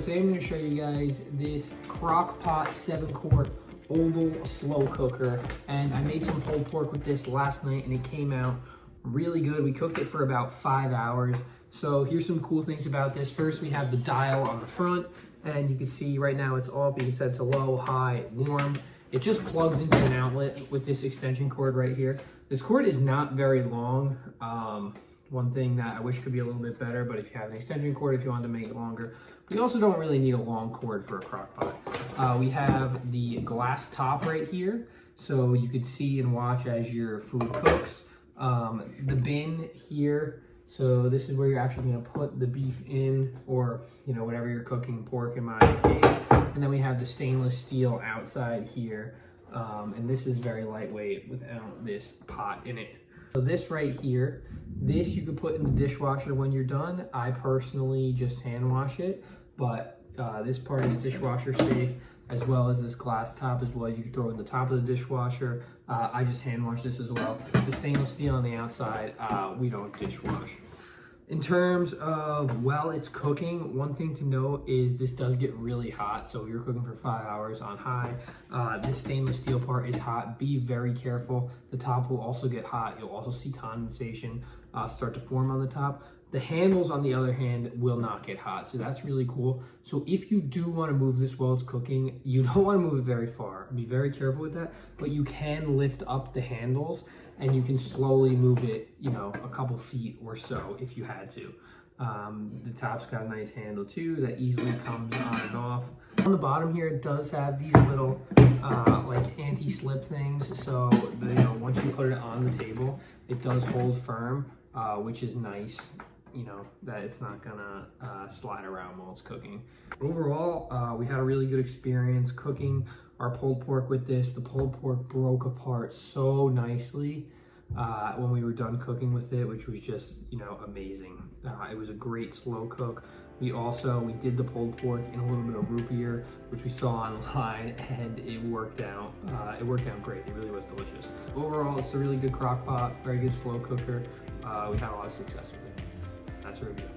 today I'm going to show you guys this Crock-Pot 7-quart oval slow cooker, and I made some pulled pork with this last night and it came out really good. We cooked it for about 5 hours. So here's some cool things about this. First, we have the dial on the front, and you can see right now it's off. You can set it to low, high, warm. It just plugs into an outlet with this extension cord right here. This cord is not very long. One thing that I wish could be a little bit better, but if you have an extension cord, if you want to make it longer. We also don't really need a long cord for a crock pot. We have the glass top right here, so you can see and watch as your food cooks. The bin here, so this is where you're actually going to put the beef in, or whatever you're cooking, pork in my case. And then we have the stainless steel outside here, and this is very lightweight without this pot in it. So this right here, this you could put in the dishwasher when you're done. I personally just hand wash it, but this part is dishwasher safe, as well as this glass top as well. You can throw it in the top of the dishwasher. I just hand wash this as well. The stainless steel on the outside, we don't dishwash. In terms of while it's cooking, one thing to note is this does get really hot. So you're cooking for 5 hours on high. This stainless steel part is hot. Be very careful. The top will also get hot. You'll also see condensation start to form on the top. The handles, on the other hand, will not get hot. So that's really cool. So if you do want to move this while it's cooking, you don't want to move it very far. Be very careful with that. But you can lift up the handles and you can slowly move it, a couple feet or so if you had to. The top's got a nice handle too that easily comes on and off. On the bottom here, it does have these little like anti-slip things. So once you put it on the table, it does hold firm, which is nice. That it's not gonna slide around while it's cooking. Overall, we had a really good experience cooking our pulled pork with this. The pulled pork broke apart so nicely when we were done cooking with it, which was just, amazing. It was a great slow cook. We did the pulled pork in a little bit of root beer, which we saw online, and it worked out. It worked out great. It really was delicious. Overall, it's a really good crock pot, very good slow cooker. We had a lot of success with it. That's a review.